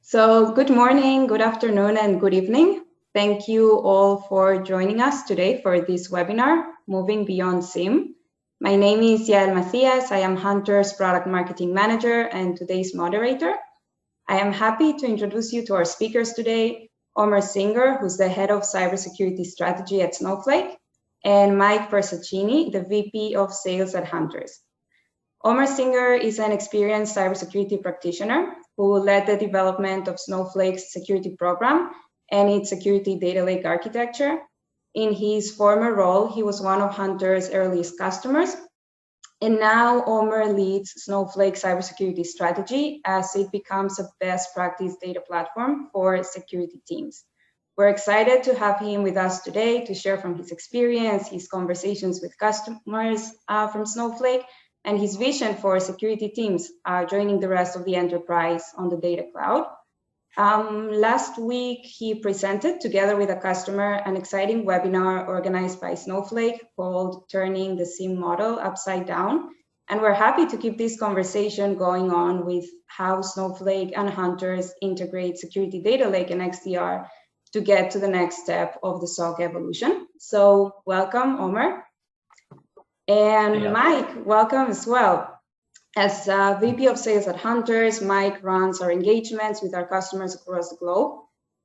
So good morning, good afternoon, and good evening. Thank you all for joining us today for this webinar, Moving Beyond SIEM. My name is Yael Macias. I am Hunters Product Marketing Manager and today's moderator. I am happy to introduce you to our speakers today, Omer Singer, who's the head of Cybersecurity Strategy at Snowflake, and Mike Persechini, the VP of Sales at Hunters. Omer Singer is an experienced cybersecurity practitioner who led the development of Snowflake's security program and its security data lake architecture. In his former role, he was one of Hunter's earliest customers. And now Omer leads Snowflake Cybersecurity Strategy as it becomes a best practice data platform for security teams. We're excited to have him with us today to share from his experience, his conversations with customers from Snowflake, and his vision for security teams joining the rest of the enterprise on the data cloud. Last week, he presented together with a customer an exciting webinar organized by Snowflake called Turning the SIEM Model Upside Down. And we're happy to keep this conversation going on with how Snowflake and Hunters integrate security data lake and XDR to get to the next step of the SOC evolution. So welcome, Omer. And Mike, welcome as well. As VP of Sales at Hunters, Mike runs our engagements with our customers across the globe.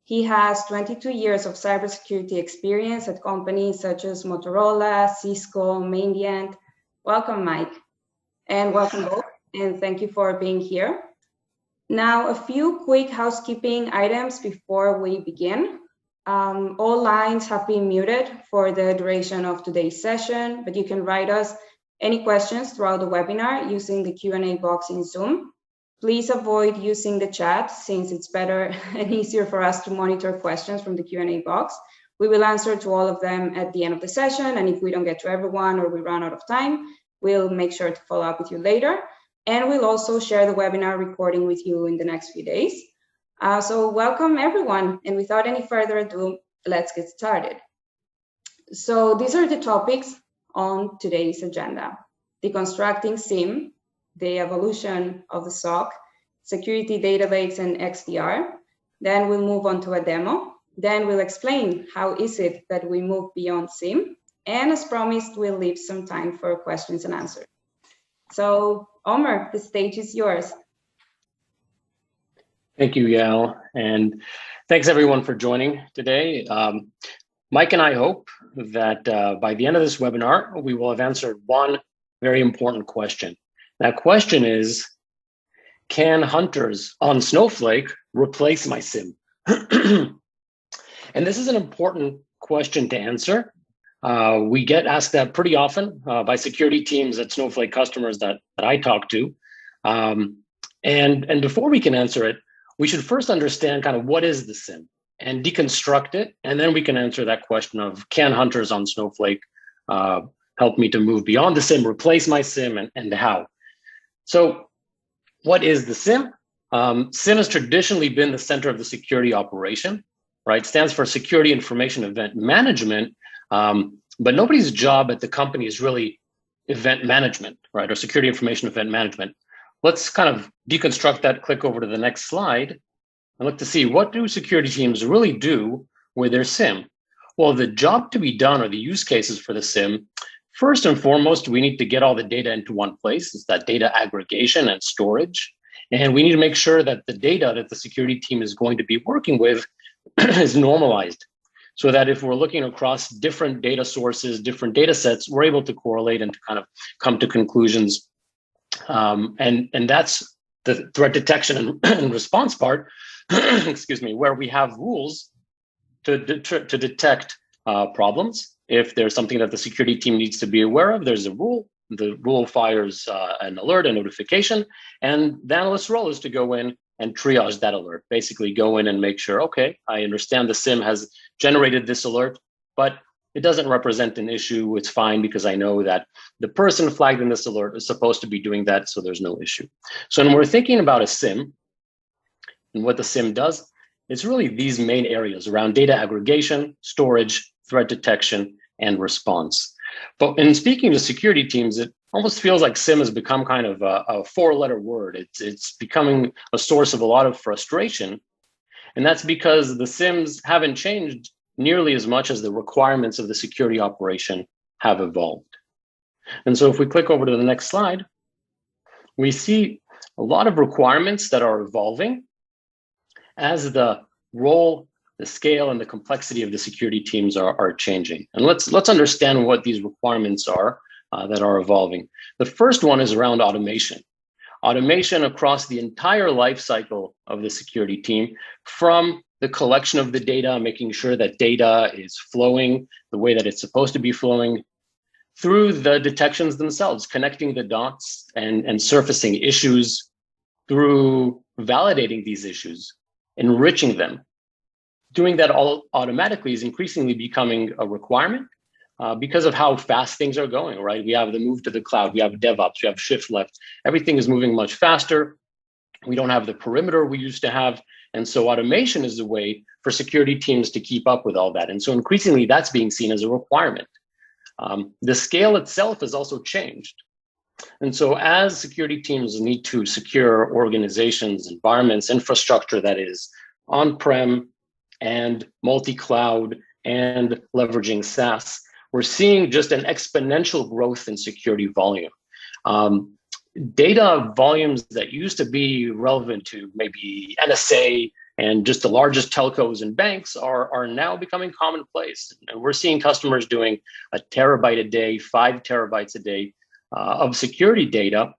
He has 22 years of cybersecurity experience at companies such as Motorola, Cisco, Mandiant. Welcome, Mike. And welcome both, and thank you for being here. Now, a few quick housekeeping items before we begin. All lines have been muted for the duration of today's session, but you can write us any questions throughout the webinar using the Q&A box in Zoom. Please avoid using the chat since it's better and easier for us to monitor questions from the Q&A box. We will answer to all of them at the end of the session, and if we don't get to everyone or we run out of time, we'll make sure to follow up with you later. And we'll also share the webinar recording with you in the next few days. So welcome everyone, and without any further ado, let's get started. So these are the topics on today's agenda: deconstructing SIEM, the evolution of the SOC, security data lakes and XDR. Then we'll move on to a demo. Then we'll explain how is it that we move beyond SIEM, and as promised, we'll leave some time for questions and answers. So Omer, the stage is yours. Thank you, Yael, and thanks everyone for joining today. Mike and I hope that by the end of this webinar, we will have answered one very important question. That question is, can Hunters on Snowflake replace my SIEM? And this is an important question to answer. We get asked that pretty often by security teams at Snowflake customers that I talk to. And before we can answer it, we should first understand kind of what is the SIEM and deconstruct it. And then we can answer that question of, can Hunters on Snowflake help me to move beyond the SIEM, replace my SIEM, and how? So what is the SIEM? SIEM has traditionally been the center of the security operation, right? It stands for Security Information Event Management, but nobody's job at the company is really event management, right? Or security information event management. Let's kind of deconstruct that, click over to the next slide, and look to see, what do security teams really do with their SIEM? Well, the job to be done, or the use cases for the SIEM, first and foremost, we need to get all the data into one place. It's that data aggregation and storage. And we need to make sure that the data that the security team is going to be working with is normalized, so that if we're looking across different data sources, different data sets, we're able to correlate and to kind of come to conclusions. And that's the threat detection and response part, excuse me, where we have rules to detect problems. If there's something that the security team needs to be aware of, there's a rule. The rule fires an alert, a notification, and the analyst's role is to go in and triage that alert. Basically go in and make sure, okay, I understand the SIEM has generated this alert, but it doesn't represent an issue. It's fine because I know that the person flagged in this alert is supposed to be doing that, so there's no issue. So when we're thinking about a SIEM and what the SIEM does, it's really these main areas around data aggregation, storage, threat detection, and response. But in speaking to security teams, it almost feels like SIEM has become kind of a four-letter word. It's becoming a source of a lot of frustration And that's because the SIEMs haven't changed nearly as much as the requirements of the security operation have evolved. And so if we click over to the next slide, we see a lot of requirements that are evolving as the role, the scale, and the complexity of the security teams are changing. And let's understand what these requirements are that are evolving. The first one is around automation. Automation across the entire life cycle of the security team, from the collection of the data, making sure that data is flowing the way that it's supposed to be flowing, through the detections themselves, connecting the dots and surfacing issues, through validating these issues, enriching them. Doing that all automatically is increasingly becoming a requirement because of how fast things are going, right? We have the move to the cloud, we have DevOps, we have shift left. Everything is moving much faster. We don't have the perimeter we used to have. And so automation is a way for security teams to keep up with all that. And so increasingly that's being seen as a requirement. The scale itself has also changed. And so as security teams need to secure organizations, environments, infrastructure that is on-prem and multi-cloud and leveraging SaaS, we're seeing just an exponential growth in security volume. Data volumes that used to be relevant to maybe NSA and just the largest telcos and banks are now becoming commonplace. And we're seeing customers doing 1 terabyte a day, 5 terabytes a day of security data.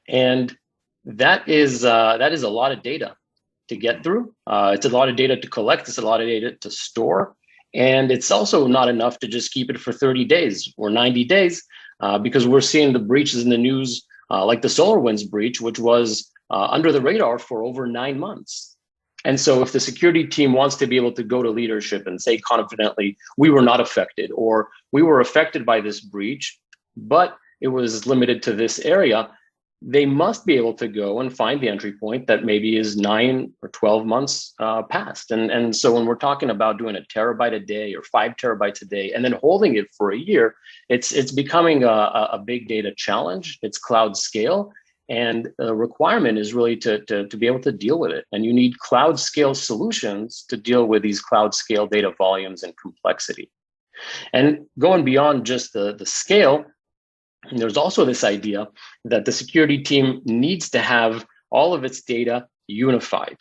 And that is a lot of data to get through. It's a lot of data to collect. It's a lot of data to store. And it's also not enough to just keep it for 30 days or 90 days because we're seeing the breaches in the news, like the SolarWinds breach, which was under the radar for over 9 months. And so if the security team wants to be able to go to leadership and say confidently, we were not affected, or we were affected by this breach, but it was limited to this area, they must be able to go and find the entry point that maybe is 9 or 12 months past. And so when we're talking about doing 1 terabyte a day or 5 terabytes a day and then holding it for a year, it's becoming a big data challenge. It's cloud scale. And the requirement is really to be able to deal with it. And you need cloud scale solutions to deal with these cloud scale data volumes and complexity. And going beyond just the scale, there's also this idea that the security team needs to have all of its data unified,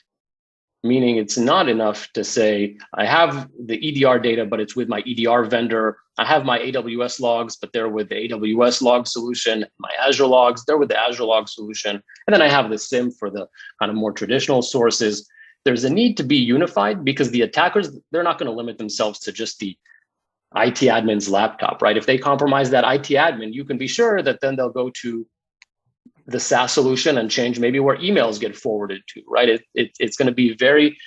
meaning it's not enough to say, I have the EDR data, but it's with my EDR vendor. I have my AWS logs, but they're with the AWS log solution. My Azure logs, they're with the Azure log solution. And then I have the SIEM for the kind of more traditional sources. There's a need to be unified because the attackers, they're not going to limit themselves to just the IT admin's laptop, right? If they compromise that IT admin, you can be sure that then they'll go to the SaaS solution and change maybe where emails get forwarded to, right? It's going to be very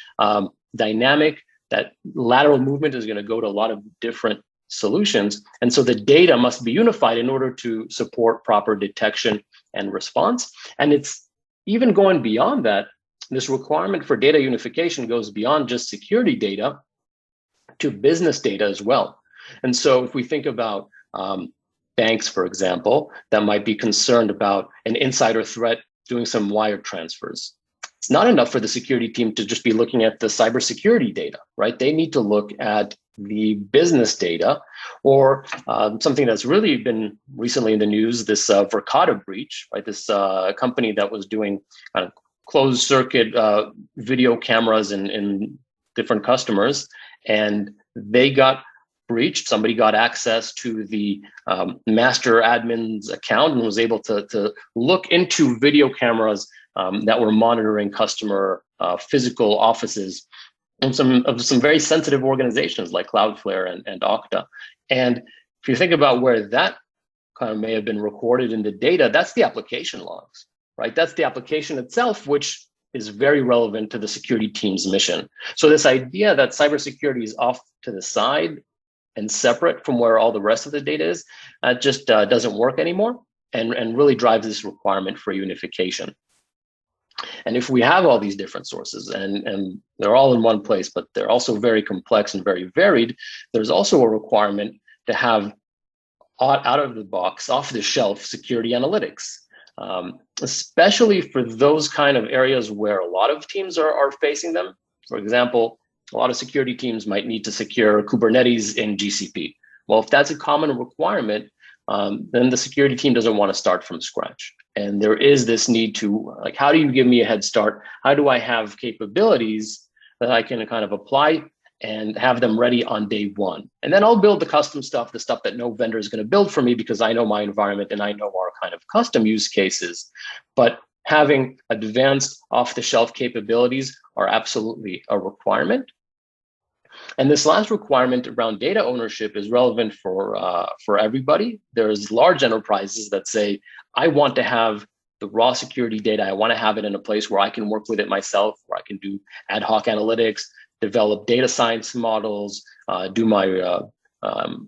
dynamic. That lateral movement is going to go to a lot of different solutions. And so the data must be unified in order to support proper detection and response. And it's even going beyond that. This requirement for data unification goes beyond just security data to business data as well. And so if we think about banks, for example, that might be concerned about an insider threat doing some wire transfers, it's not enough for the security team to just be looking at the cybersecurity data, right? They need to look at the business data, or something that's really been recently in the news, this Verkada breach, right? This company that was doing closed circuit video cameras in different customers, and they got breached. Somebody got access to the master admin's account and was able to look into video cameras that were monitoring customer physical offices and some very sensitive organizations like Cloudflare and Okta. And if you think about where that kind of may have been recorded in the data, that's the application logs, right? That's the application itself, which is very relevant to the security team's mission. So this idea that cybersecurity is off to the side and separate from where all the rest of the data is, just doesn't work anymore, and really drives this requirement for unification. And if we have all these different sources and they're all in one place, but they're also very complex and very varied, there's also a requirement to have out of the box, off the shelf security analytics, especially for those kind of areas where a lot of teams are facing them. For example, a lot of security teams might need to secure Kubernetes in GCP. Well, if that's a common requirement, then the security team doesn't want to start from scratch. And there is this need to, like, how do you give me a head start? How do I have capabilities that I can kind of apply and have them ready on day one? And then I'll build the custom stuff, the stuff that no vendor is going to build for me because I know my environment and I know our kind of custom use cases. But having advanced off-the-shelf capabilities are absolutely a requirement. And this last requirement around data ownership is relevant for everybody. There's large enterprises that say, I want to have the raw security data. I want to have it in a place where I can work with it myself, where I can do ad hoc analytics, develop data science models, do my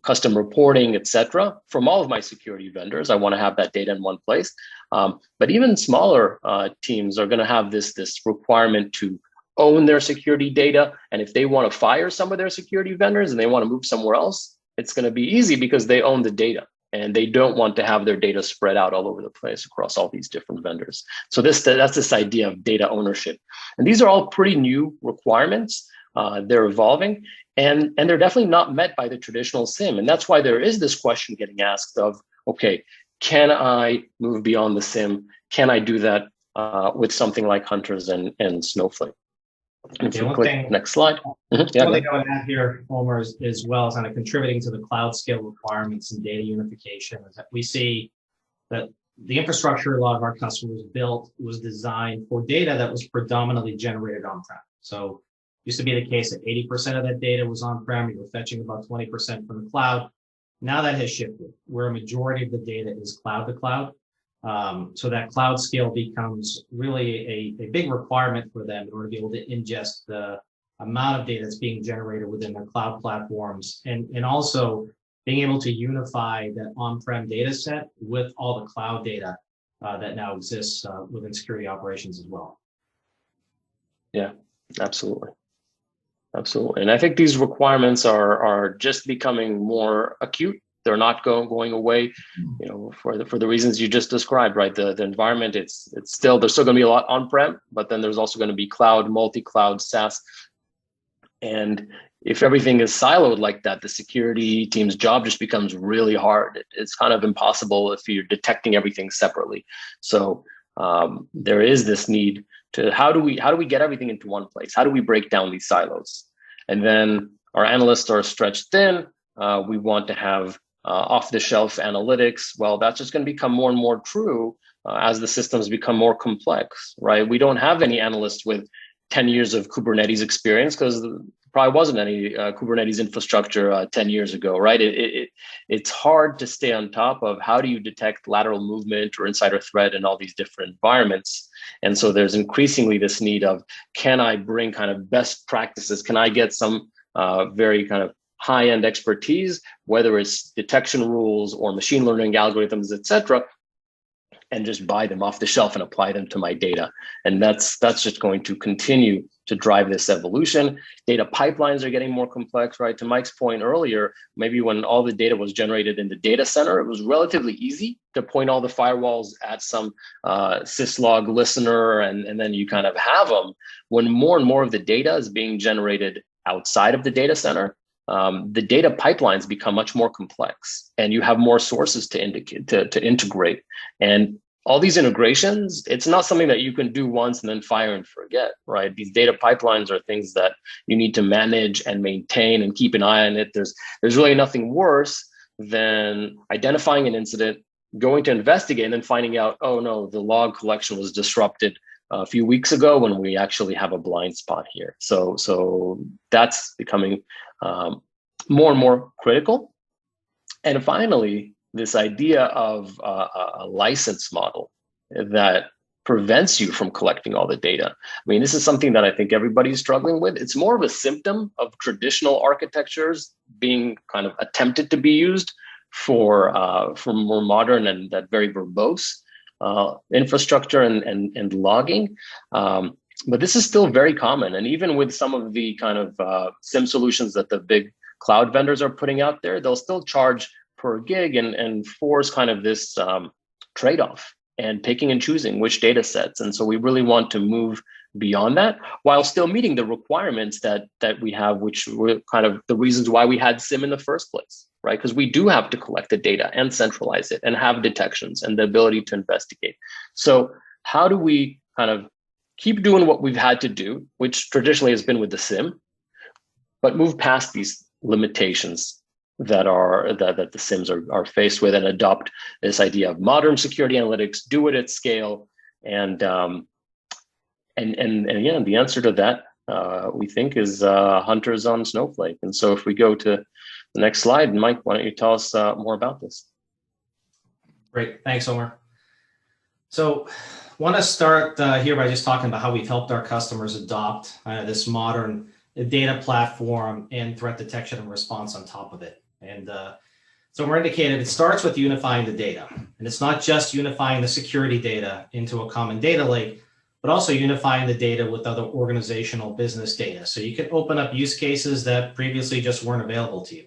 custom reporting, etc. From all of my security vendors. I want to have that data in one place. But even smaller teams are going to have this requirement to own their security data. And if they want to fire some of their security vendors and they want to move somewhere else, it's going to be easy because they own the data and they don't want to have their data spread out all over the place across all these different vendors. So that's this idea of data ownership. And these are all pretty new requirements. They're evolving and they're definitely not met by the traditional SIEM. And that's why there is this question getting asked of, okay, can I move beyond the SIEM? Can I do that with something like Hunters and Snowflake? If you click next slide. One thing I would add here, Omer, as well as kind of contributing to the cloud scale requirements and data unification is that we see that the infrastructure a lot of our customers built was designed for data that was predominantly generated on-prem. So it used to be the case that 80% of that data was on-prem. You were fetching about 20% from the cloud. Now that has shifted, where a majority of the data is cloud to cloud. So that cloud scale becomes really a big requirement for them in order to be able to ingest the amount of data that's being generated within their cloud platforms, and also being able to unify that on-prem data set with all the cloud data that now exists within security operations as well. Yeah, absolutely. Absolutely. And I think these requirements are just becoming more acute. They're not going away, for the reasons you just described, right? The environment, it's still, there's still going to be a lot on-prem, but then there's also going to be cloud, multi-cloud, SaaS. And if everything is siloed like that, the security team's job just becomes really hard. It's kind of impossible if you're detecting everything separately. So there is this need to, how do we get everything into one place? How do we break down these silos? And then our analysts are stretched thin. We want to have off-the-shelf analytics. Well, that's just going to become more and more true as the systems become more complex, right? We don't have any analysts with 10 years of Kubernetes experience because there probably wasn't any Kubernetes infrastructure 10 years ago, right? It's hard to stay on top of how do you detect lateral movement or insider threat in all these different environments. And so there's increasingly this need of, can I bring kind of best practices? Can I get some very kind of high-end expertise, whether it's detection rules or machine learning algorithms, et cetera, and just buy them off the shelf and apply them to my data. And that's just going to continue to drive this evolution. Data pipelines are getting more complex, right? To Mike's point earlier, maybe when all the data was generated in the data center, it was relatively easy to point all the firewalls at some syslog listener, and then you kind of have them. When more and more of the data is being generated outside of the data center, the data pipelines become much more complex, and you have more sources to integrate. And all these integrations, it's not something that you can do once and then fire and forget, right? These data pipelines are things that you need to manage and maintain and keep an eye on it. There's really nothing worse than identifying an incident, going to investigate, and then finding out, oh no, the log collection was disrupted a few weeks ago when we actually have a blind spot here. So that's becoming more and more critical. And finally, this idea of a license model that prevents you from collecting all the data. I mean, this is something that I think everybody's struggling with. It's more of a symptom of traditional architectures being kind of attempted to be used for more modern and that very verbose infrastructure and logging. But this is still very common. And even with some of the kind of SIEM solutions that the big cloud vendors are putting out there, they'll still charge per gig and force kind of this trade-off. and picking and choosing which data sets. And so we really want to move beyond that while still meeting the requirements that we have, which were kind of the reasons why we had SIEM in the first place, right? Because we do have to collect the data and centralize it and have detections and the ability to investigate. So how do we kind of keep doing what we've had to do, which traditionally has been with the SIEM, but move past these limitations that the SIEMs are faced with, and adopt this idea of modern security analytics, do it at scale, and yeah, the answer to that we think is Hunters on Snowflake. And so if we go to the next slide, Mike, why don't you tell us more about this? Great, thanks, Omer. So I want to start here by just talking about how we've helped our customers adopt this modern data platform and threat detection and response on top of it. And so we're indicated it starts with unifying the data. And it's not just unifying the security data into a common data lake, but also unifying the data with other organizational business data. So you can open up use cases that previously just weren't available to you.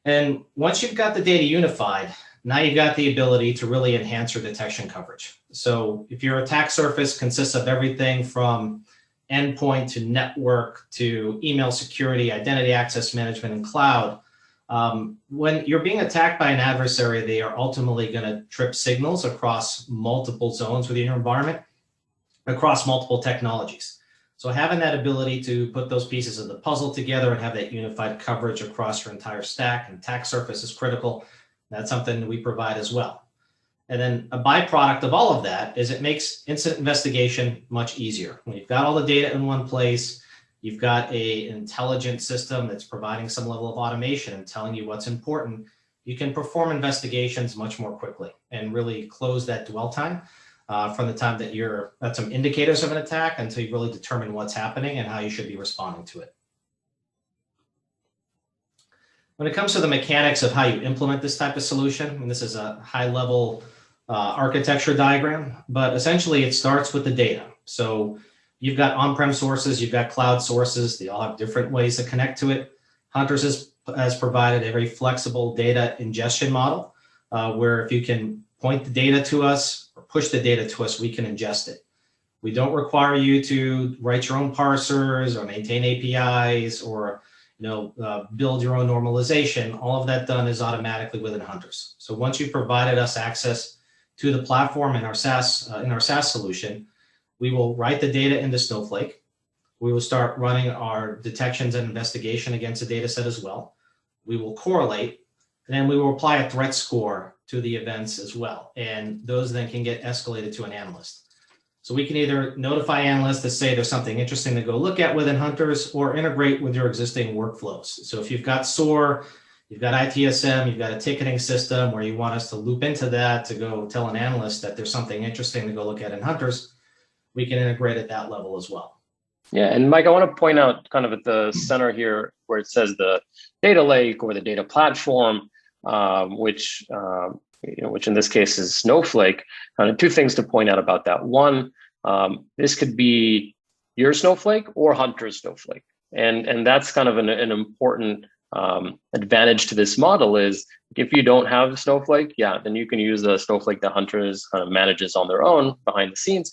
And once you've got the data unified, now you've got the ability to really enhance your detection coverage. So if your attack surface consists of everything from endpoint to network to email security, identity access management, and cloud, when you're being attacked by an adversary, they are ultimately going to trip signals across multiple zones within your environment, across multiple technologies. So having that ability to put those pieces of the puzzle together and have that unified coverage across your entire stack and attack surface is critical. That's something we provide as well. And then a byproduct of all of that is it makes incident investigation much easier. When you've got all the data in one place, you've got an intelligent system that's providing some level of automation and telling you what's important, you can perform investigations much more quickly and really close that dwell time from the time that you're at some indicators of an attack until you really determine what's happening and how you should be responding to it. When it comes to the mechanics of how you implement this type of solution, and this is a high-level architecture diagram, but essentially it starts with the data. So you've got on-prem sources, you've got cloud sources, they all have different ways to connect to it. Hunters has provided a very flexible data ingestion model where if you can point the data to us or push the data to us, we can ingest it. We don't require you to write your own parsers or maintain APIs or build your own normalization. All of that done is automatically within Hunters. So once you've provided us access to the platform in our SaaS solution, we will write the data into Snowflake. We will start running our detections and investigation against the data set as well. We will correlate, and then we will apply a threat score to the events as well. And those then can get escalated to an analyst. So we can either notify analysts to say there's something interesting to go look at within Hunters or integrate with your existing workflows. So if you've got SOAR, you've got ITSM, you've got a ticketing system where you want us to loop into that to go tell an analyst that there's something interesting to go look at in Hunters, we can integrate at that level as well. Yeah, and Mike, I want to point out kind of at the center here where it says the data lake or the data platform, which in this case is Snowflake. Two things to point out about that. One, this could be your Snowflake or Hunter's Snowflake. And that's kind of an important advantage to this model is if you don't have Snowflake, then you can use the Snowflake that Hunters kind of manages on their own behind the scenes.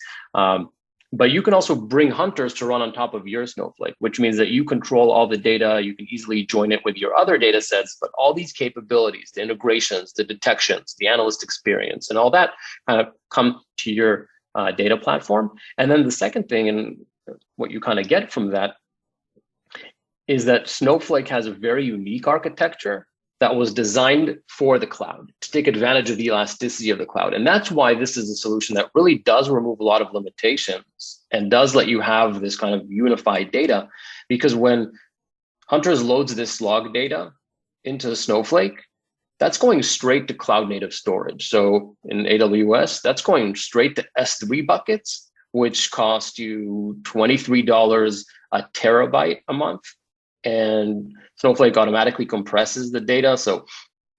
But you can also bring Hunters to run on top of your Snowflake, which means that you control all the data. You can easily join it with your other data sets, but all these capabilities, the integrations, the detections, the analyst experience, and all that kind of come to your data platform. And then the second thing, and what you kind of get from that, is that Snowflake has a very unique architecture that was designed for the cloud to take advantage of the elasticity of the cloud. And that's why this is a solution that really does remove a lot of limitations and does let you have this kind of unified data. Because when Hunters loads this log data into Snowflake, that's going straight to cloud native storage. So in AWS, that's going straight to S3 buckets, which cost you $23 a terabyte a month. And Snowflake automatically compresses the data. So you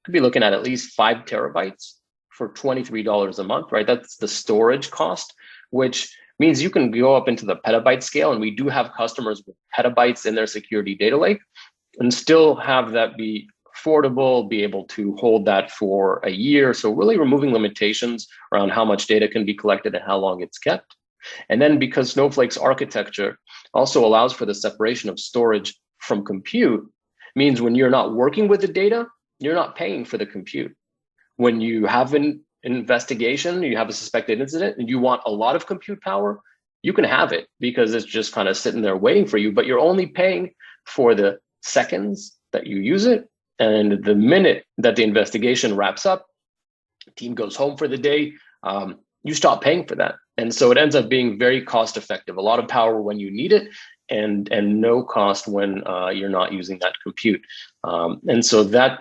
could be looking at least 5 terabytes for $23 a month, right? That's the storage cost, which means you can go up into the petabyte scale. And we do have customers with petabytes in their security data lake and still have that be affordable, be able to hold that for a year. So really removing limitations around how much data can be collected and how long it's kept. And then because Snowflake's architecture also allows for the separation of storage from compute, means when you're not working with the data, you're not paying for the compute. When you have an investigation, you have a suspected incident, and you want a lot of compute power, you can have it because it's just kind of sitting there waiting for you, but you're only paying for the seconds that you use it. And the minute that the investigation wraps up, team goes home for the day, you stop paying for that. And so it ends up being very cost effective, a lot of power when you need it, and no cost when you're not using that compute. And so that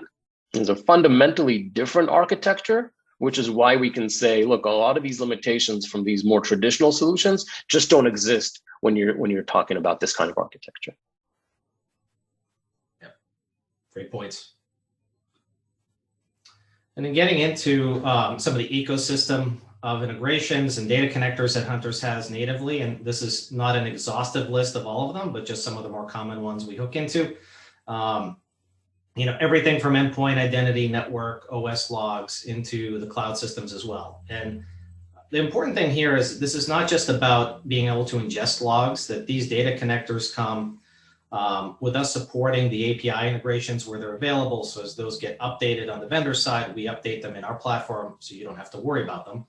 is a fundamentally different architecture, which is why we can say, look, a lot of these limitations from these more traditional solutions just don't exist when you're talking about this kind of architecture. Yeah, great points. And then getting into some of the ecosystem of integrations and data connectors that Hunters has natively, and this is not an exhaustive list of all of them, but just some of the more common ones we hook into. Everything from endpoint, identity, network, OS logs into the cloud systems as well. And the important thing here is this is not just about being able to ingest logs, that these data connectors come with us supporting the API integrations where they're available. So as those get updated on the vendor side, we update them in our platform so you don't have to worry about them.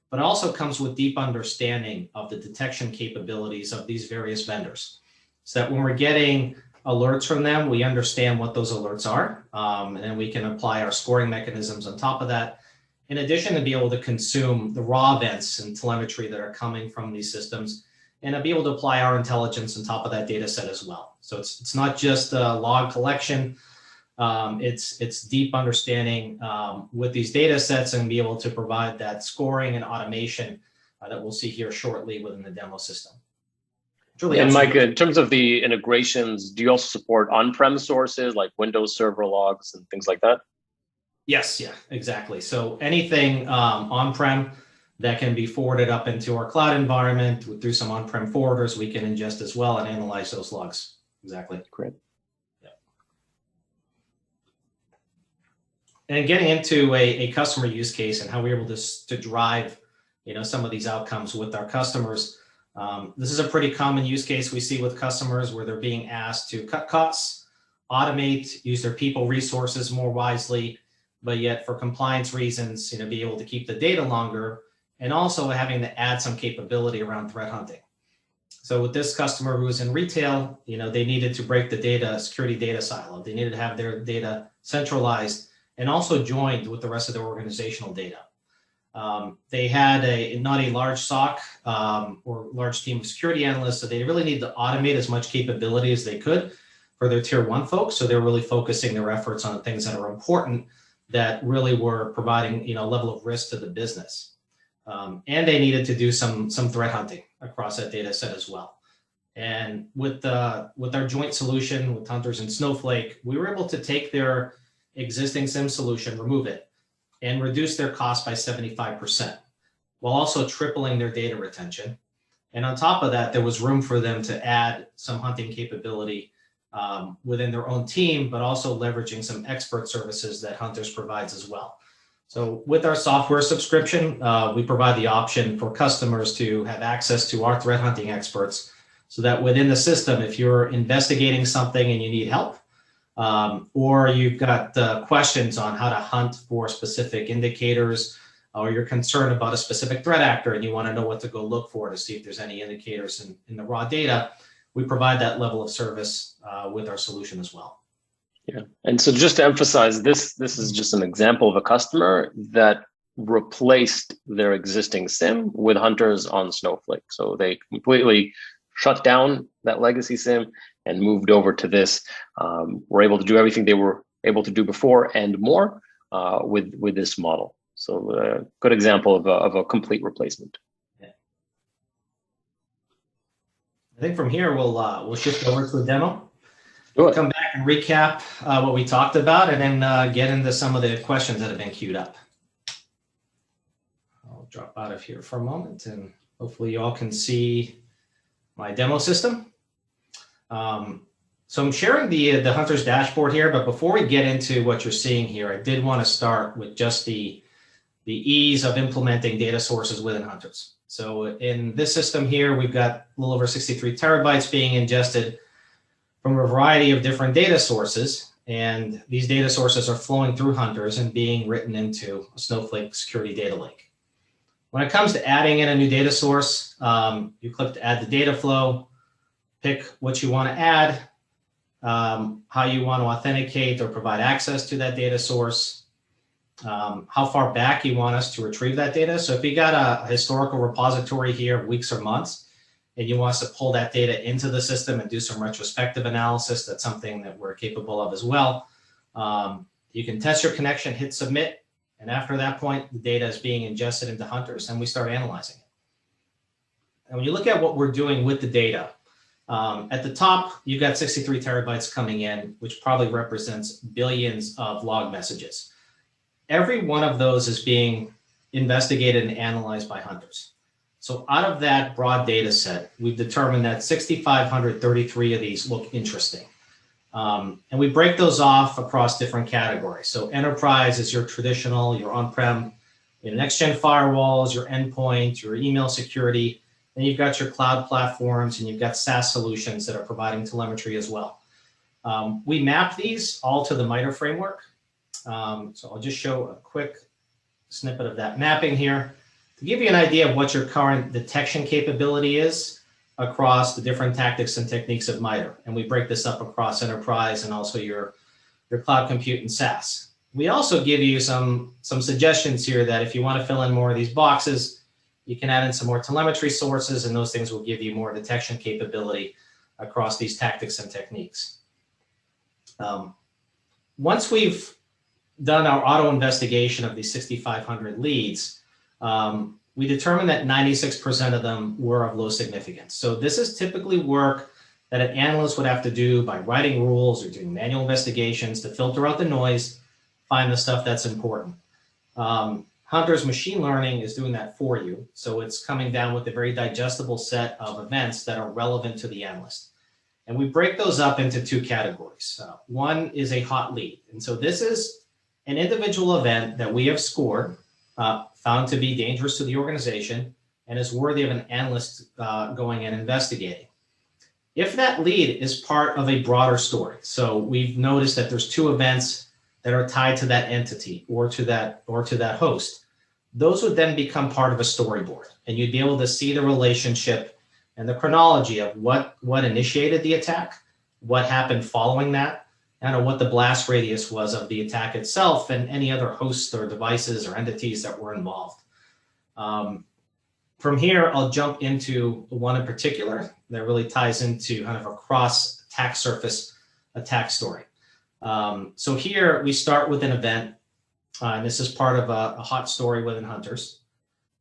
But it also comes with deep understanding of the detection capabilities of these various vendors. So that when we're getting alerts from them, we understand what those alerts are, and then we can apply our scoring mechanisms on top of that. In addition, to be able to consume the raw events and telemetry that are coming from these systems, and to be able to apply our intelligence on top of that data set as well. So it's not just a log collection, it's deep understanding with these data sets and be able to provide that scoring and automation that we'll see here shortly within the demo system. Really, and Mike, in terms of the integrations, do you also support on-prem sources like Windows Server logs and things like that? Yes, yeah, exactly. So anything on-prem that can be forwarded up into our cloud environment through some on-prem forwarders, we can ingest as well and analyze those logs. Exactly. Great. Yeah. And getting into a customer use case and how we're able to drive, some of these outcomes with our customers. This is a pretty common use case we see with customers where they're being asked to cut costs, automate, use their people resources more wisely, but yet for compliance reasons, be able to keep the data longer, and also having to add some capability around threat hunting. So with this customer who was in retail, they needed to break the security data silo. They needed to have their data centralized and also joined with the rest of their organizational data. They had not a large SOC or large team of security analysts, so they really needed to automate as much capability as they could for their tier 1 folks. So they're really focusing their efforts on the things that are important that really were providing a level of risk to the business. And they needed to do some threat hunting across that data set as well. And with our joint solution with Hunters and Snowflake, we were able to take their existing SIEM solution, remove it, and reduce their cost by 75%, while also tripling their data retention. And on top of that, there was room for them to add some hunting capability within their own team, but also leveraging some expert services that Hunters provides as well. So with our software subscription, we provide the option for customers to have access to our threat hunting experts so that within the system, if you're investigating something and you need help, or you've got questions on how to hunt for specific indicators, or you're concerned about a specific threat actor and you want to know what to go look for to see if there's any indicators in the raw data, we provide that level of service with our solution as well. Yeah, and so just to emphasize, this is just an example of a customer that replaced their existing SIEM with Hunters on Snowflake. So they completely shut down that legacy SIEM and moved over to this. We're able to do everything they were able to do before and more with this model. So a good example of a complete replacement. Yeah. I think from here we'll shift over to a demo. We'll come back and recap what we talked about, and then get into some of the questions that have been queued up. I'll drop out of here for a moment, and hopefully you all can see my demo system. So So I'm sharing the Hunters dashboard here, but before we get into what you're seeing here, I did want to start with just the ease of implementing data sources within Hunters. So in this system here, we've got a little over 63 terabytes being ingested from a variety of different data sources. And these data sources are flowing through Hunters and being written into a Snowflake security data lake. When it comes to adding in a new data source, you click to add the data flow, pick what you want to add, how you want to authenticate or provide access to that data source, how far back you want us to retrieve that data. So if you got a historical repository here of weeks or months, and you want us to pull that data into the system and do some retrospective analysis, that's something that we're capable of as well. You can test your connection, hit submit, and after that point, the data is being ingested into Hunters, and we start analyzing it. And when you look at what we're doing with the data, at the top, you've got 63 terabytes coming in, which probably represents billions of log messages. Every one of those is being investigated and analyzed by Hunters. So out of that broad data set, we've determined that 6,533 of these look interesting. And we break those off across different categories. So enterprise is your traditional, your on-prem, your next-gen firewalls, your endpoint, your email security. Then you've got your cloud platforms, and you've got SaaS solutions that are providing telemetry as well. We map these all to the MITRE framework. So I'll just show a quick snippet of that mapping here to give you an idea of what your current detection capability is across the different tactics and techniques of MITRE. And we break this up across enterprise and also your cloud compute and SaaS. We also give you some suggestions here that if you want to fill in more of these boxes, you can add in some more telemetry sources, and those things will give you more detection capability across these tactics and techniques. Once we've done our auto investigation of these 6,500 leads, we determined that 96% of them were of low significance. So this is typically work that an analyst would have to do by writing rules or doing manual investigations to filter out the noise, find the stuff that's important. Hunters machine learning is doing that for you. So it's coming down with a very digestible set of events that are relevant to the analyst. And we break those up into two categories. One is a hot lead. And so this is an individual event that we have scored, found to be dangerous to the organization, and is worthy of an analyst going and investigating. If that lead is part of a broader story, so we've noticed that there's two events that are tied to that entity or to that host, those would then become part of a storyboard, and you'd be able to see the relationship and the chronology of what initiated the attack, what happened following that, and what the blast radius was of the attack itself and any other hosts or devices or entities that were involved. From here, I'll jump into one in particular that really ties into kind of a cross attack surface attack story. So here we start with an event, and this is part of a hot story within Hunters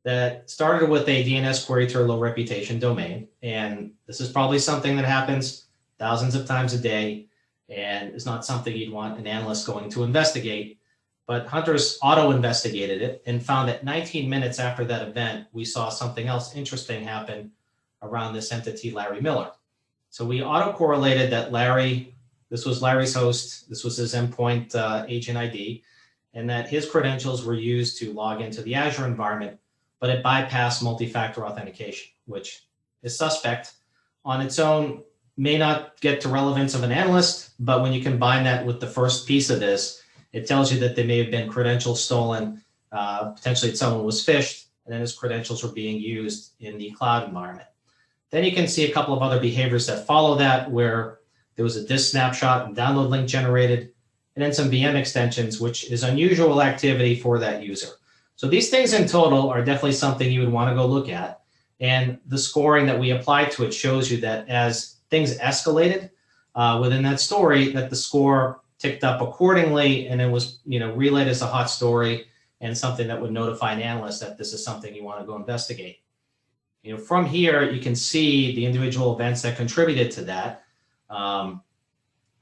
that started with a DNS query to a low reputation domain. And this is probably something that happens thousands of times a day and is not something you'd want an analyst going to investigate. But Hunters auto-investigated it and found that 19 minutes after that event, we saw something else interesting happen around this entity, Larry Miller. So we auto-correlated that this was Larry's host, this was his endpoint agent ID, and that his credentials were used to log into the Azure environment, but it bypassed multi-factor authentication, which is suspect on its own, may not get to relevance of an analyst, but when you combine that with the first piece of this, it tells you that there may have been credentials stolen, potentially someone was phished, and then his credentials were being used in the cloud environment. Then you can see a couple of other behaviors that follow that, where there was a disk snapshot and download link generated, and then some VM extensions, which is unusual activity for that user. So these things in total are definitely something you would want to go look at. And the scoring that we applied to it shows you that as things escalated within that story, that the score ticked up accordingly, and it was relayed as a hot story and something that would notify an analyst that this is something you want to go investigate. From here, you can see the individual events that contributed to that.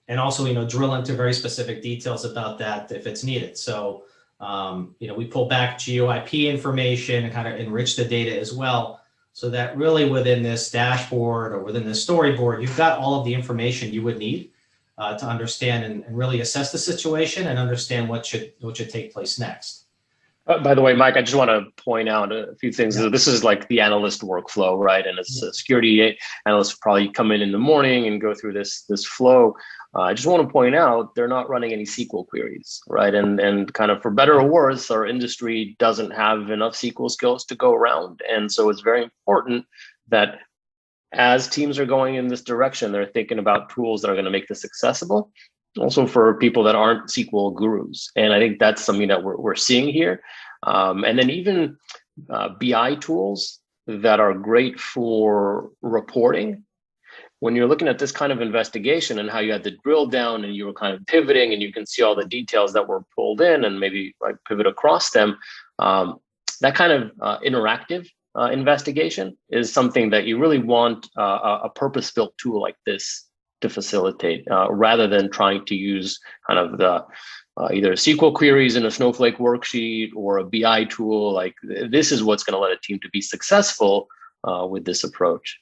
And also, drill into very specific details about that if it's needed. So, we pull back geo-IP information and kind of enrich the data as well, so that really within this dashboard or within this storyboard, you've got all of the information you would need to understand and really assess the situation and understand what should take place next. By the way, Mike, I just want to point out a few things. Yeah. This is like the analyst workflow, right? And as a security analyst probably come in the morning and go through this flow. I just want to point out they're not running any SQL queries, right? And kind of for better or worse, our industry doesn't have enough SQL skills to go around. And so it's very important that as teams are going in this direction, they're thinking about tools that are going to make this accessible. Also for people that aren't SQL gurus. And I think that's something that we're seeing here. And then even BI tools that are great for reporting. When you're looking at this kind of investigation and how you had to drill down and you were kind of pivoting and you can see all the details that were pulled in and maybe like pivot across them, that kind of interactive investigation is something that you really want a purpose-built tool like this to facilitate, rather than trying to use kind of the either SQL queries in a Snowflake worksheet or a BI tool. Like this is what's going to let a team to be successful with this approach.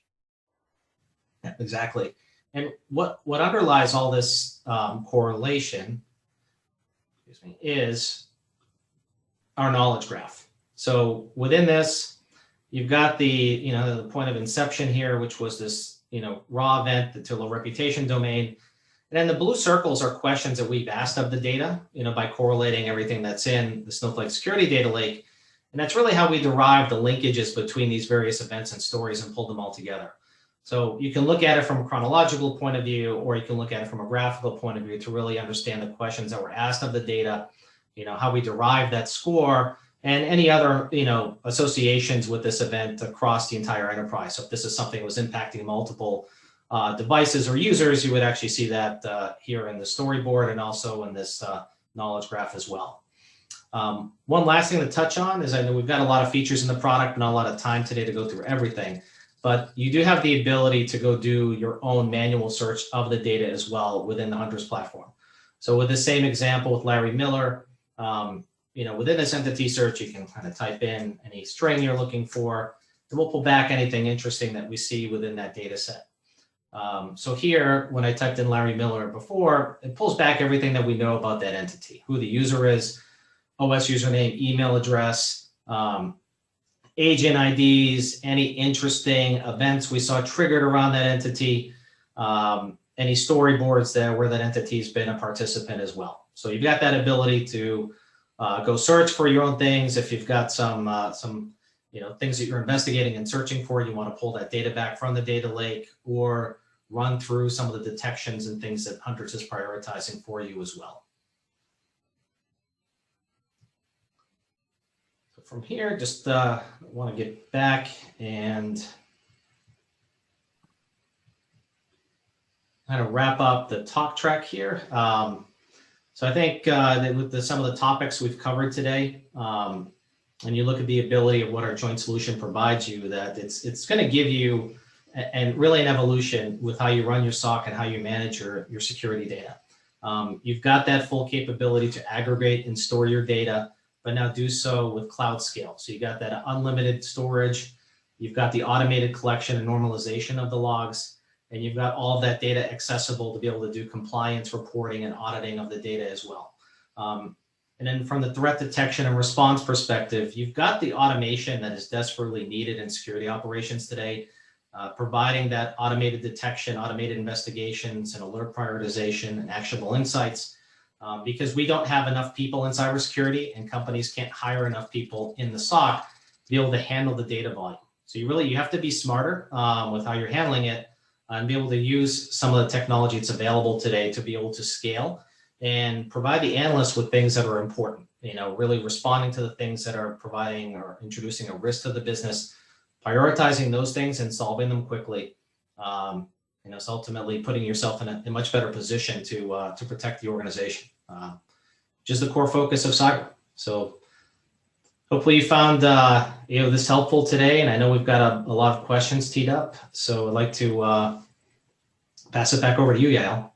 Yeah, exactly. And what underlies all this correlation, is our knowledge graph. So within this, you've got the the point of inception here, which was this raw event to low reputation domain. And then the blue circles are questions that we've asked of the data, by correlating everything that's in the Snowflake security data lake. And that's really how we derive the linkages between these various events and stories and pull them all together. So you can look at it from a chronological point of view, or you can look at it from a graphical point of view to really understand the questions that were asked of the data, how we derive that score, and any other, associations with this event across the entire enterprise. So if this is something that was impacting multiple devices or users, you would actually see that here in the storyboard and also in this knowledge graph as well. One last thing to touch on is I know we've got a lot of features in the product, not a lot of time today to go through everything, but you do have the ability to go do your own manual search of the data as well within the Hunters platform. So with the same example with Larry Miller, within this entity search, you can kind of type in any string you're looking for, and we'll pull back anything interesting that we see within that data set. So here, when I typed in Larry Miller before, it pulls back everything that we know about that entity, who the user is, OS username, email address, agent IDs, any interesting events we saw triggered around that entity, any storyboards there where that entity's been a participant as well. So you've got that ability to go search for your own things. If you've got some things that you're investigating and searching for, you want to pull that data back from the data lake or run through some of the detections and things that Hunters is prioritizing for you as well. So from here, just want to get back and kind of wrap up the talk track here. So I think that with some of the topics we've covered today, and you look at the ability of what our joint solution provides you, that it's going to give you and really an evolution with how you run your SOC and how you manage your security data. You've got that full capability to aggregate and store your data, but now do so with cloud scale. So you got that unlimited storage, you've got the automated collection and normalization of the logs, and you've got all of that data accessible to be able to do compliance reporting and auditing of the data as well. And then from the threat detection and response perspective, you've got the automation that is desperately needed in security operations today, providing that automated detection, automated investigations, and alert prioritization and actionable insights, because we don't have enough people in cybersecurity and companies can't hire enough people in the SOC to be able to handle the data volume. So you have to be smarter with how you're handling it and be able to use some of the technology that's available today to be able to scale and provide the analysts with things that are important, really responding to the things that are providing or introducing a risk to the business, prioritizing those things and solving them quickly. So ultimately putting yourself in a much better position to protect the organization, which is the core focus of cyber. So hopefully you found this helpful today, and I know we've got a lot of questions teed up. So I'd like to pass it back over to you, Yael.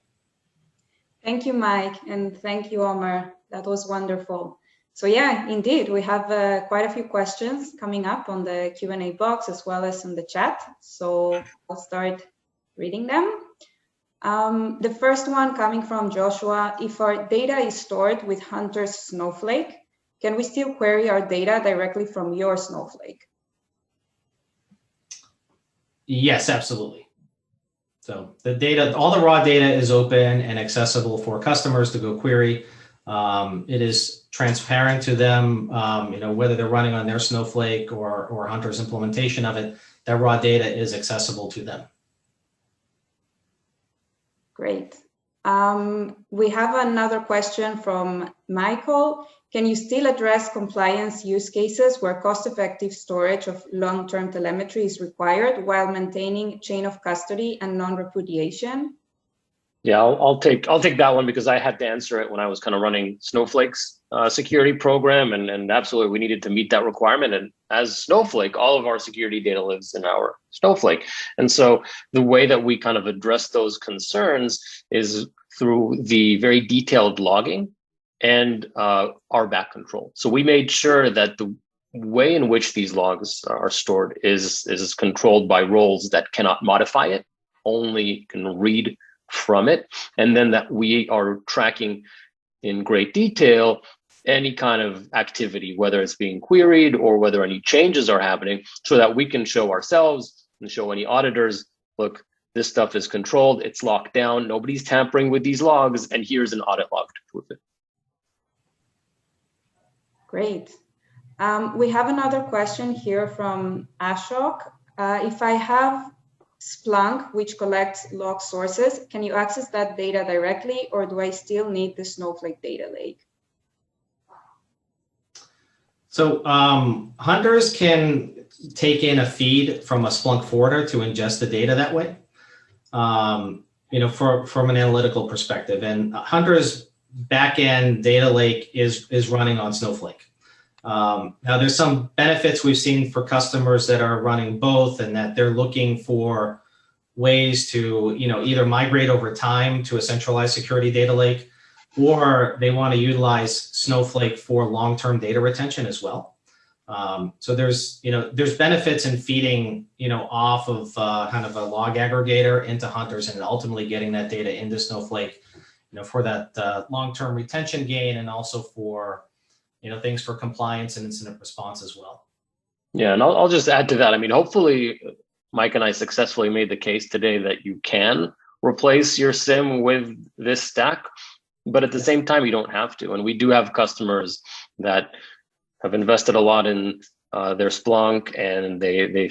Thank you, Mike, and thank you, Omer. That was wonderful. So yeah, indeed, we have quite a few questions coming up on the Q&A box as well as on the chat. So I'll start reading them. The first one coming from Joshua: if our data is stored with Hunters Snowflake, can we still query our data directly from your Snowflake? Yes, absolutely. So the data, all the raw data is open and accessible for customers to go query. It is transparent to them, whether they're running on their Snowflake or Hunter's implementation of it, that raw data is accessible to them. Great. We have another question from Michael. Can you still address compliance use cases where cost-effective storage of long-term telemetry is required while maintaining chain of custody and non-repudiation? Yeah, I'll take that one because I had to answer it when I was kind of running Snowflake's security program, and absolutely we needed to meet that requirement. And as Snowflake, all of our security data lives in our Snowflake, and so the way that we kind of address those concerns is through the very detailed logging and RBAC control. So we made sure that the way in which these logs are stored is controlled by roles that cannot modify it, only can read from it, and then that we are tracking in great detail any kind of activity, whether it's being queried or whether any changes are happening, so that we can show ourselves and show any auditors, look, this stuff is controlled, it's locked down, nobody's tampering with these logs, and here's an audit log to prove it. Great. We have another question here from Ashok. If I have Splunk, which collects log sources, can you access that data directly, or do I still need the Snowflake data lake? So Hunters can take in a feed from a Splunk forwarder to ingest the data that way, from an analytical perspective. And Hunters backend data lake is running on Snowflake. Now, there's some benefits we've seen for customers that are running both, and that they're looking for ways to either migrate over time to a centralized security data lake, or they want to utilize Snowflake for long-term data retention as well. So there's benefits in feeding off of kind of a log aggregator into Hunters and ultimately getting that data into Snowflake, for that long-term retention gain, and also for things for compliance and incident response as well. Yeah, and I'll just add to that. I mean, hopefully Mike and I successfully made the case today that you can replace your SIEM with this stack, but at the same time, you don't have to. And we do have customers that have invested a lot in their Splunk, and they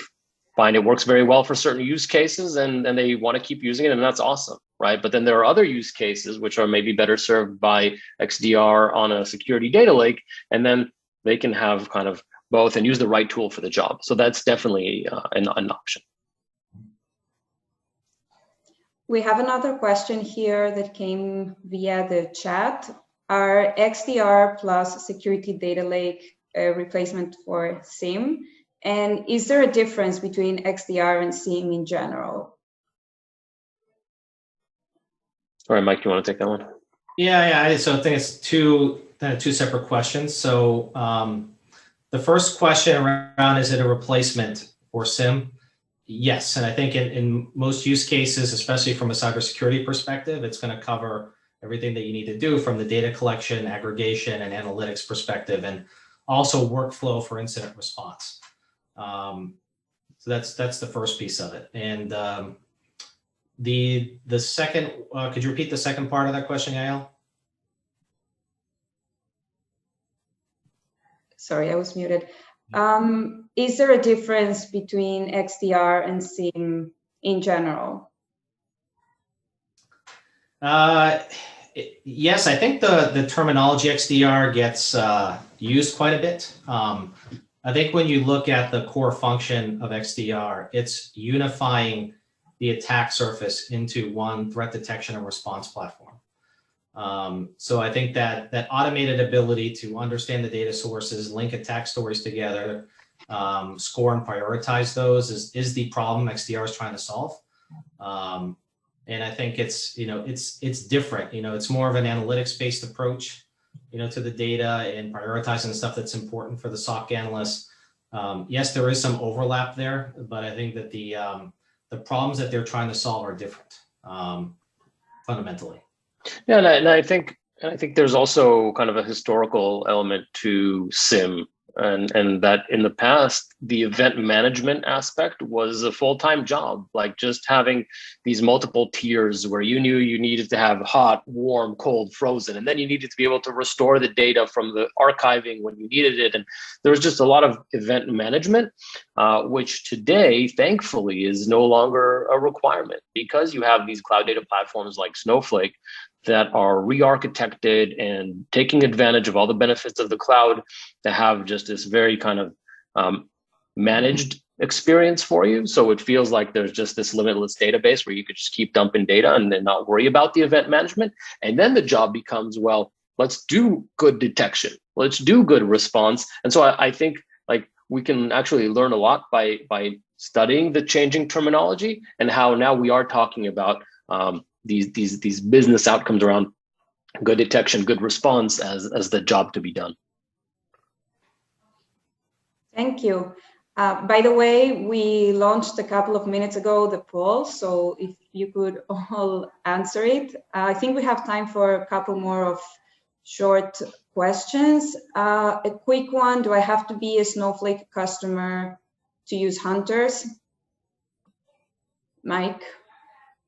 find it works very well for certain use cases, and they want to keep using it, and that's awesome, right? But then there are other use cases which are maybe better served by XDR on a security data lake, and then they can have kind of both and use the right tool for the job. So that's definitely an option. We have another question here that came via the chat. Are XDR plus security data lake a replacement for SIEM? And is there a difference between XDR and SIEM in general? All right, Mike, you want to take that one? Yeah. So I think it's two separate questions. So the first question around, is it a replacement for SIEM? Yes, and I think in most use cases, especially from a cybersecurity perspective, it's going to cover everything that you need to do from the data collection, aggregation, and analytics perspective, and also workflow for incident response. So that's the first piece of it. And the second, could you repeat the second part of that question, Yael? Sorry, I was muted. Is there a difference between XDR and SIEM in general? Yes, I think the terminology XDR gets used quite a bit. I think when you look at the core function of XDR, it's unifying the attack surface into one threat detection and response platform. So I think that automated ability to understand the data sources, link attack stories together, score and prioritize those is the problem XDR is trying to solve. And I think it's different. It's more of an analytics-based approach, to the data and prioritizing the stuff that's important for the SOC analysts. Yes, there is some overlap there, but I think that the problems that they're trying to solve are different. fundamentally. Yeah, and I think there's also kind of a historical element to SIEM, and that in the past the event management aspect was a full-time job, like just having these multiple tiers where you knew you needed to have hot, warm, cold, frozen, and then you needed to be able to restore the data from the archiving when you needed it, and there was just a lot of event management, which today thankfully is no longer a requirement because you have these cloud data platforms like Snowflake that are re-architected and taking advantage of all the benefits of the cloud to have just this very kind of managed experience for you. So it feels like there's just this limitless database where you could just keep dumping data and then not worry about the event management. And then the job becomes, well, let's do good detection. Let's do good response. And so I think like we can actually learn a lot by studying the changing terminology and how now we are talking about these business outcomes around good detection, good response as the job to be done. Thank you. By the way, we launched a couple of minutes ago the poll, so if you could all answer it. I think we have time for a couple more of short questions. A quick one, do I have to be a Snowflake customer to use Hunters? Mike?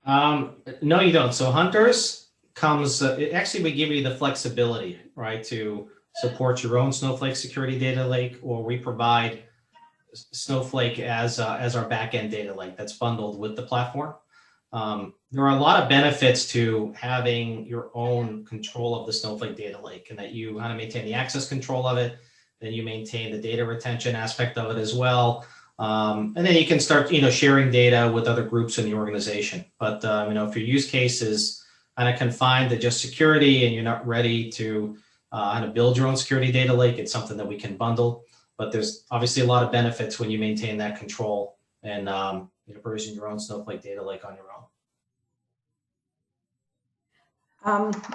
No, you don't. So Hunters comes, actually we give you the flexibility, right, to support your own Snowflake security data lake, or we provide Snowflake as our backend data lake that's bundled with the platform. There are a lot of benefits to having your own control of the Snowflake data lake, and that you want to maintain the access control of it, then you maintain the data retention aspect of it as well. And then you can start, sharing data with other groups in the organization. But, if your use case is kind of confined to just security and you're not ready to kind of build your own security data lake, it's something that we can bundle. But there's obviously a lot of benefits when you maintain that control and provision your own Snowflake data lake on your own.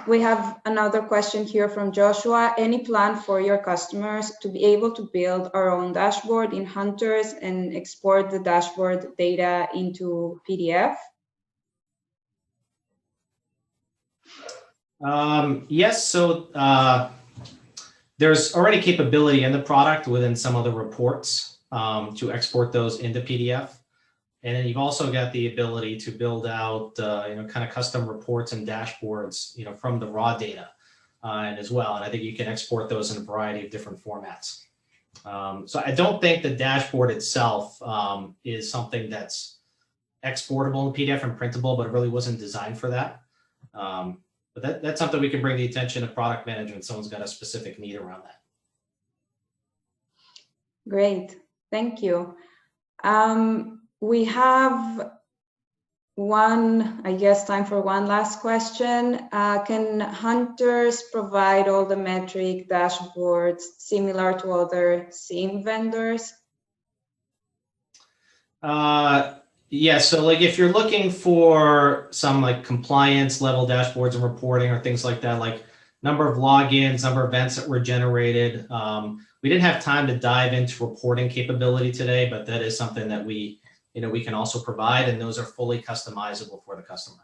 We have another question here from Joshua. Any plan for your customers to be able to build our own dashboard in Hunters and export the dashboard data into PDF? Yes, so there's already capability in the product within some of the reports to export those into PDF. And then you've also got the ability to build out, kind of custom reports and dashboards, from the raw data and as well. And I think you can export those in a variety of different formats. So I don't think the dashboard itself is something that's exportable in PDF and printable, but it really wasn't designed for that. But that's something we can bring the attention of product management. Someone's got a specific need around that. Great, thank you. We have time for one last question. Can Hunters provide all the metric dashboards similar to other SIEM vendors? Yeah, so like if you're looking for some like compliance level dashboards and reporting or things like that, like number of logins, number of events that were generated. We didn't have time to dive into reporting capability today, but that is something that we can also provide, and those are fully customizable for the customer.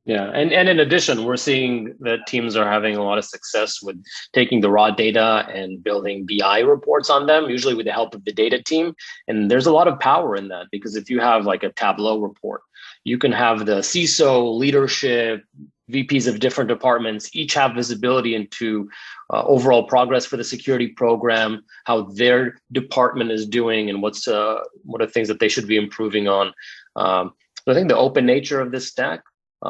Yeah, and in addition, we're seeing that teams are having a lot of success with taking the raw data and building BI reports on them, usually with the help of the data team. And there's a lot of power in that, because if you have like a Tableau report, you can have the CISO, leadership, VPs of different departments each have visibility into overall progress for the security program, how their department is doing, and what are things that they should be improving on. So I think the open nature of this stack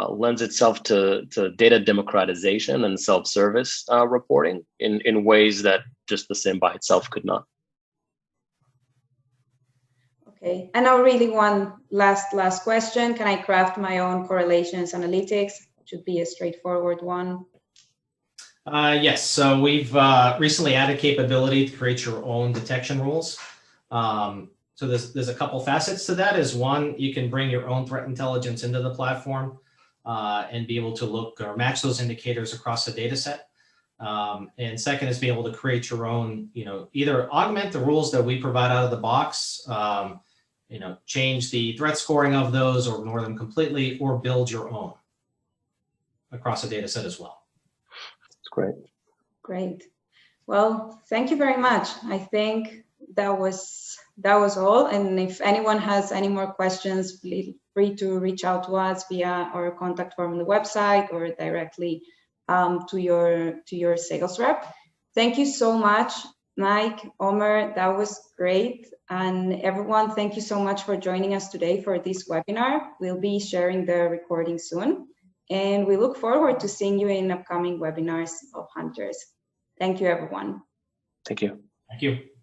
lends itself to data democratization and self-service reporting in ways that just the SIEM by itself could not. Okay, and now really one last question. Can I craft my own correlations analytics? Should be a straightforward one. Yes, so we've recently added capability to create your own detection rules. So there's a couple facets to that. Is one, you can bring your own threat intelligence into the platform and be able to look or match those indicators across the data set. And second is be able to create your own, either augment the rules that we provide out of the box, change the threat scoring of those or ignore them completely, or build your own. across a data set as well. That's great. Great. Well, thank you very much. I think that was all. And if anyone has any more questions, feel free to reach out to us via our contact form on the website or directly to your sales rep. Thank you so much, Mike, Omer. That was great. And everyone, thank you so much for joining us today for this webinar. We'll be sharing the recording soon. And we look forward to seeing you in upcoming webinars of Hunters. Thank you, everyone. Thank you. Thank you.